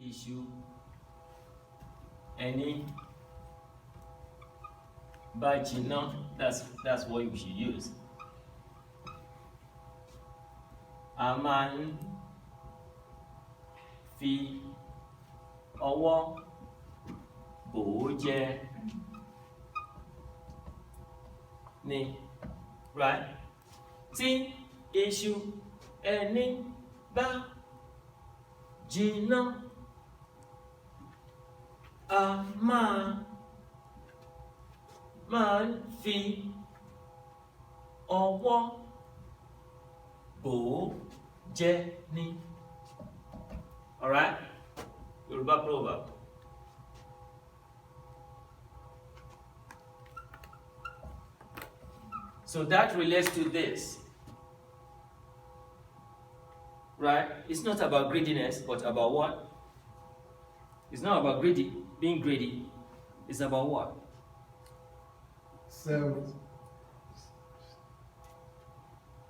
issue any by JINÁ, that's what you should use. A máa ń fi ọwọ́ bò ó jẹ ni, right? Tí iṣu ẹni bá jiná, a máa ń fi ọwọ́ bò ó jẹ ni. All right? Yoruba proverb. So that relates to this. Right? It's not about greediness, but about what? It's not about being greedy. It's about what?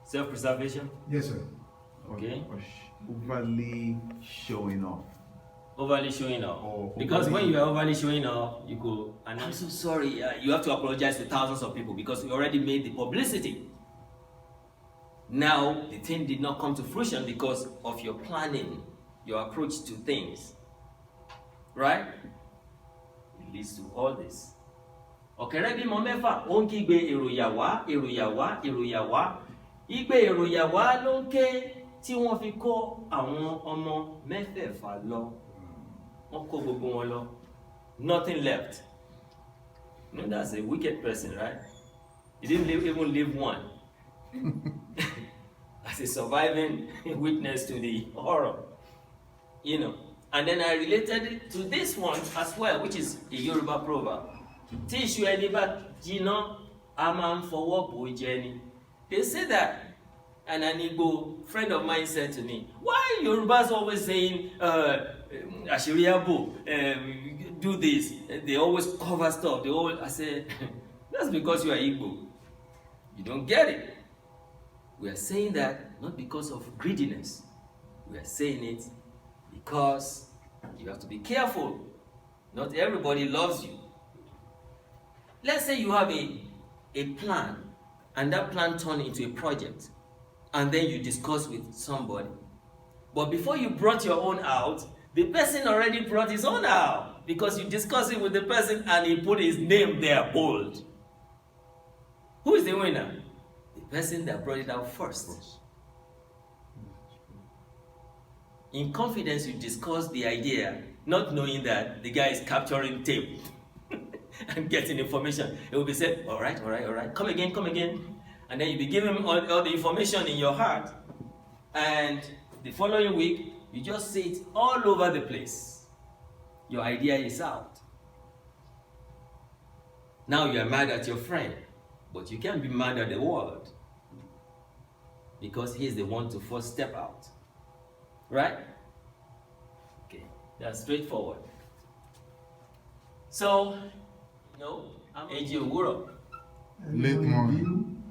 Self-preservation? Yes, sir. Okay. Overly showing off. Overly showing off. Because when you are overly showing off, you go, and I'm so sorry, you have to apologize to thousands of people because you already made the publicity. Now, the thing did not come to fruition because of your planning, your approach to things. Right? It leads to all this. Ọ̀kẹ́rẹ́ bímọ mẹ́fà, ó ń kígbe èròyà wá, èròyà wá, èròyà wá. Igbe èròyà wá ló ń ké tí wọ́n fi kó àwọn ọmọ mẹ́fẹ̀ẹ̀fà lọ. Wọ́n kó gbogbo wọn lọ. Nothing left. No, that's a wicked person, right? He didn't even leave one. As a surviving witness to the horror. You know. And then I related it to this one as well, which is a Yoruba proverb. Tí iṣu ẹni bá jiná, a máa ń fọwọ́ bò ó jẹ ni. They say that, and an Igbo friend of mine said to me, why Yorubas always saying, Ashiriabo, do this, they always cover stuff, I said, that's because you are Igbo. You don't get it. We are saying that not because of greediness. We are saying it because you have to be careful. Not everybody loves you. Let's say you have a plan, and that plan turned into a project, and then you discuss with somebody. But before you brought your own out, the person already brought his own out because you discussed it with the person and he put his name there bold. Who is the winner? The person that brought it out first. In confidence, you discuss the idea, not knowing that the guy is capturing tape and getting information. It will be said, all right, come again. And then you be giving him all the information in your heart. And the following week, you just see it all over the place. Your idea is out. Now you are mad at your friend, but you can't be mad at the world because he's the one to first step out. Right? Okay, that's straightforward. So, I'm Eji Owuro. Late morning.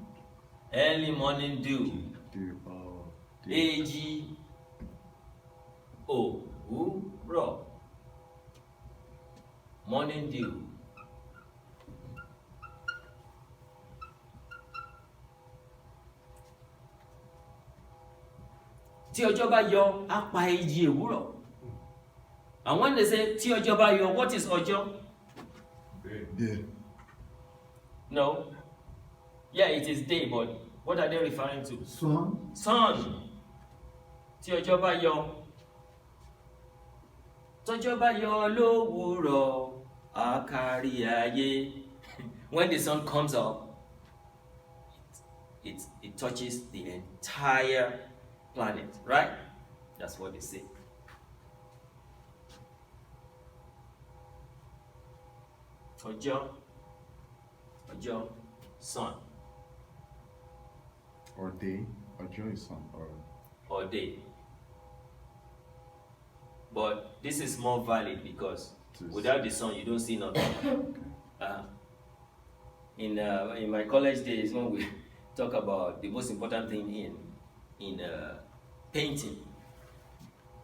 Early morning dew. Eji Owuro. Morning dew. Tí ọjọ́ bá yọ, á pa èjì òwúrọ̀. And when they say tí ọjọ́ bá yọ, what is ọjọ́? Day. No. Yeah, it is day, but what are they referring to? Sun. Sun. Tí ọjọ́ bá yọ. Tọ́jọ́ bá yọ lówùúrọ̀, á kárí ayé. When the sun comes up, it touches the entire planet, right? That's what they say. Ọjọ́, sun. Or day, or joy sun, or day. But this is more valid because without the sun, you don't see nothing. In my college days, when we talk about the most important thing in painting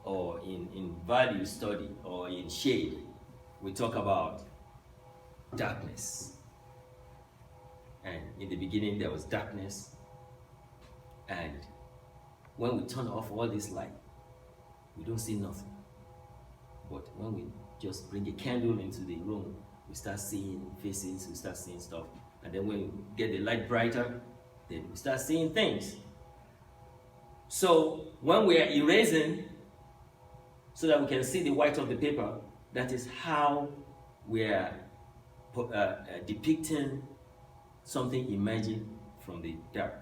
or in value study or in shade, we talk about darkness. And in the beginning there was darkness, and when we turn off all this light, we don't see nothing. But when we just bring a candle into the room, we start seeing faces, we start seeing stuff. And then when we get the light brighter, then we start seeing things. So when we are erasing so that we can see the white of the paper, that is how we are depicting something emerging from the dark.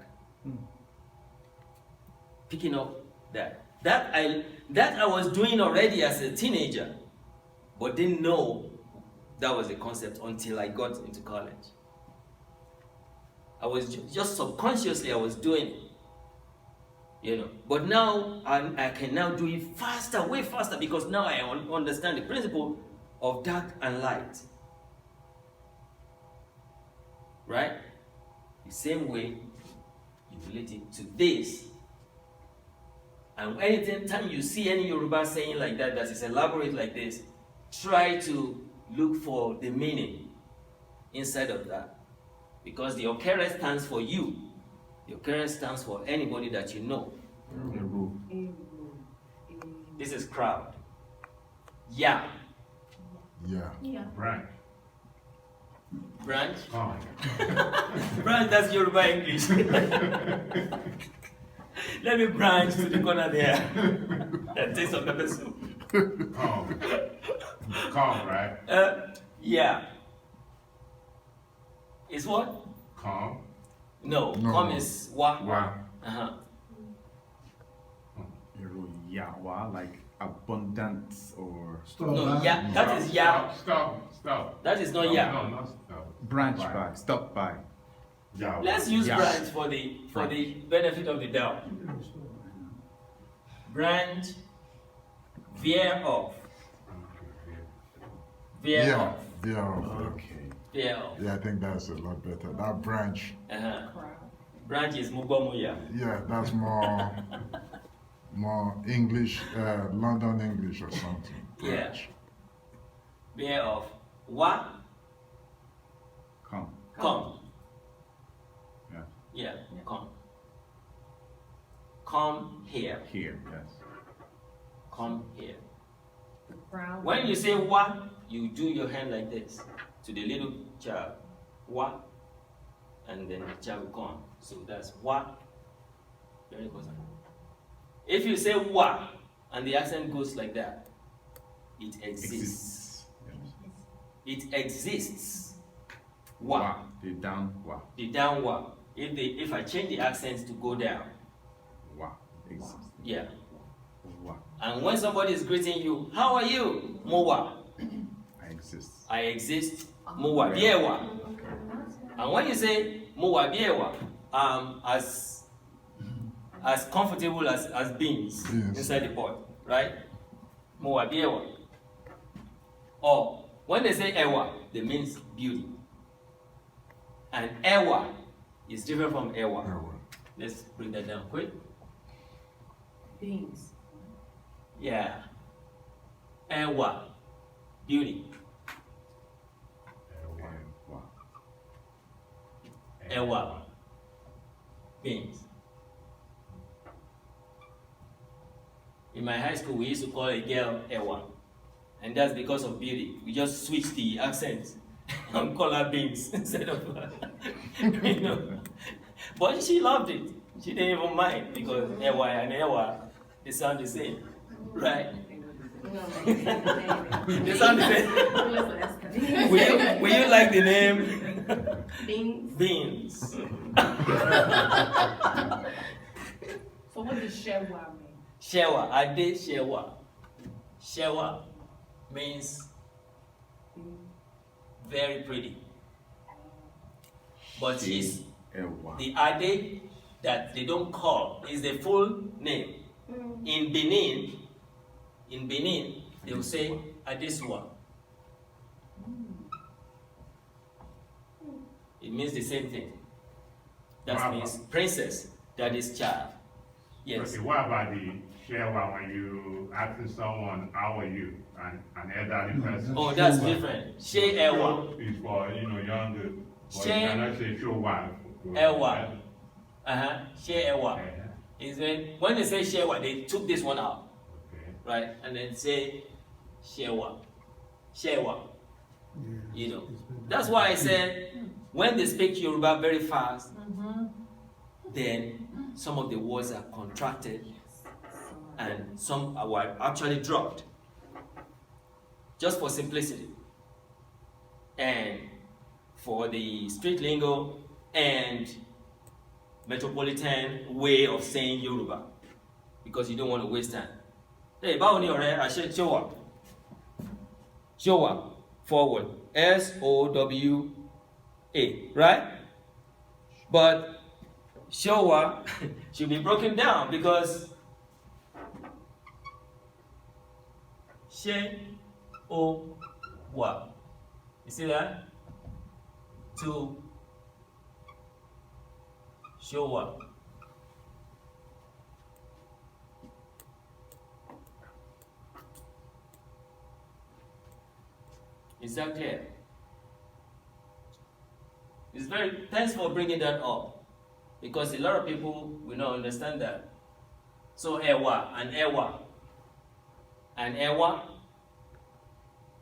Picking up that I was doing already as a teenager, but didn't know that was a concept until I got into college. I was just subconsciously I was doing it, you know. But now I can now do it faster, way faster, because now I understand the principle of dark and light. Right? The same way you relate it to this. And anytime you see any Yoruba saying like that is elaborate like this, try to look for the meaning inside of that. Because the occurrence stands for you. The occurrence stands for anybody that you know. This is crowd. Yeah. Yeah. Branch. Branch. Oh. Branch, that's Yoruba English. Let me branch to the corner there and take some pepper soup. Calm. Calm, right? Yeah. Is what? Calm. No, No. come is wa. Wow. Uh-huh. Yawa, like abundance or No, yeah, that is yeah. Stop. That is not No, yeah. No, not stop. branch By. by, stop by. Yeah. Let's use Yeah. branch for the benefit of the doubt. Branch, veer off. Veer Yeah. off. Yeah. Okay. Veer off. Yeah, I think that's a lot better. That branch, Uh-huh. Branch is mubomuya. yeah, that's more English, London English or something. Yeah. Branch. Veer off. Wa, Come. come. Yeah. Yeah, come. Come here. Here, yes. Come here. The crowd. When you say wa, you do your hand like this to the little child. Wa, and then the child will come. So that's wa. Very important. If you say wa and the accent goes like that, it exists. Yes. It exists. Wa. The down wa. The down wa. If I change the accent to go down, Wa. Exists. yeah. Wa. And when somebody is greeting you, how are you? Mowa. I exist. I exist. Mowa biewa. And when you say Mowa biewa, as comfortable as beans Yes. inside the pot, right? Mowa biewa. Or when they say ewa, they means beauty. And ewa is different from ewa. Yeah, well, Let's bring that down quick. Beans. Yeah. Ewa, beauty. Wa. Ewa, beans. In my high school, we used to call a girl Ewa, and that's because of beauty. We just switched the accent and call her beans instead of, you know. But she loved it. She didn't even mind because Ewa and Ewa, they sound the same, right? They sound the same. Will you like the name? Beans. Beans. So what does shewa mean? Shewa, I did shewa. Shewa means very pretty. But she's Ewa. the Ade that they don't call is the full name. In Benin, they will say Adesua. It means the same thing. That Wow. means princess, that is child. Yes. Okay, what about Shewa when you asking someone, how are you? An elderly person. Oh, that's different. She Ewa. Is for, younger. But She- you cannot say Showa. Ewa. She Ewa. Yeah. Is when they say Shewa, they took this one out, Okay. right? And then say Shewa. Shewa. You know. That's why I said when they speak Yoruba very fast, then some of the words are contracted and some are actually dropped. Just for simplicity. And for the street lingo and metropolitan way of saying Yoruba. Because you don't want to waste time. Hey, báwo ni ọ̀rẹ́? I said Showa. Showa. Forward. S-O-W-A. Right? But Showa should be broken down because She-O-Wa. You see that? To Showa. Is that clear? It's very, thanks for bringing that up. Because a lot of people will not understand that. So Ewa and Ewa. And Ewa.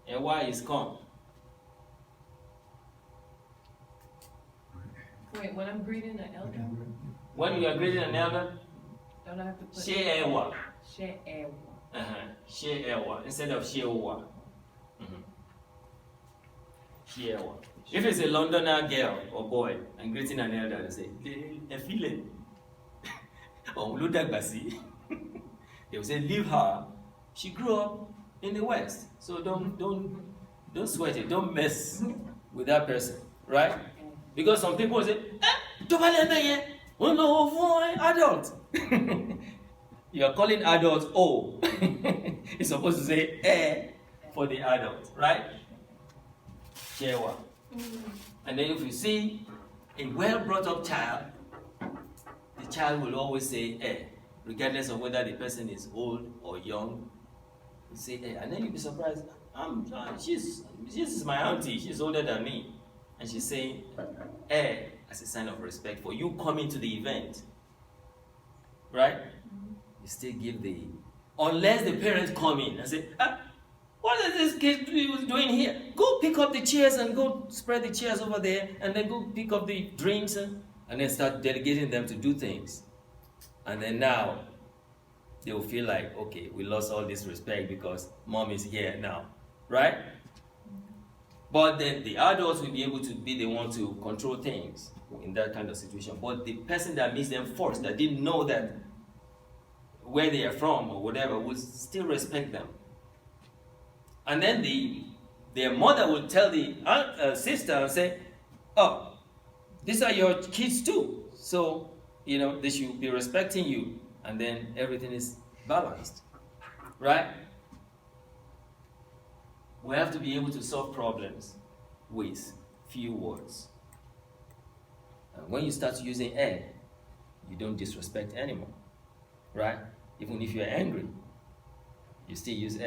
Ewa is come. Wait, when I'm greeting an elder, When you are greeting an elder, don't I have to put She Ewa. She Ewa. She Ewa instead of She Owa. She Ewa. If it's a Londoner girl or boy and greeting an elder, they say, a feeling. Or Ludagasi. They will say, leave her. She grew up in the West. So don't sweat it. Don't mess with that person. Right? Because some people say, adult. You are calling adults O. You're supposed to say for the adult, right? Shewa. And then if you see a well brought up child, the child will always say regardless of whether the person is old or young. You say and then you'll be surprised. She's my auntie, she's older than me. And she's saying as a sign of respect for you coming to the event. Right? You still give unless the parents come in and say, what is this kid doing here? Go pick up the chairs and go spread the chairs over there and then go pick up the drinks and then start delegating them to do things. And then now, they will feel like, okay, we lost all this respect because mom is here now, right? But then the adults will be able to be the one to control things in that kind of situation. But the person that meets them first, that didn't know that where they are from or whatever, would still respect them. And then their mother will tell the sister and say, oh, these are your kids too. So, they should be respecting you. And then everything is balanced. Right? We have to be able to solve problems with few words. And when you start using you don't disrespect anymore. Right? Even if you're angry, you still use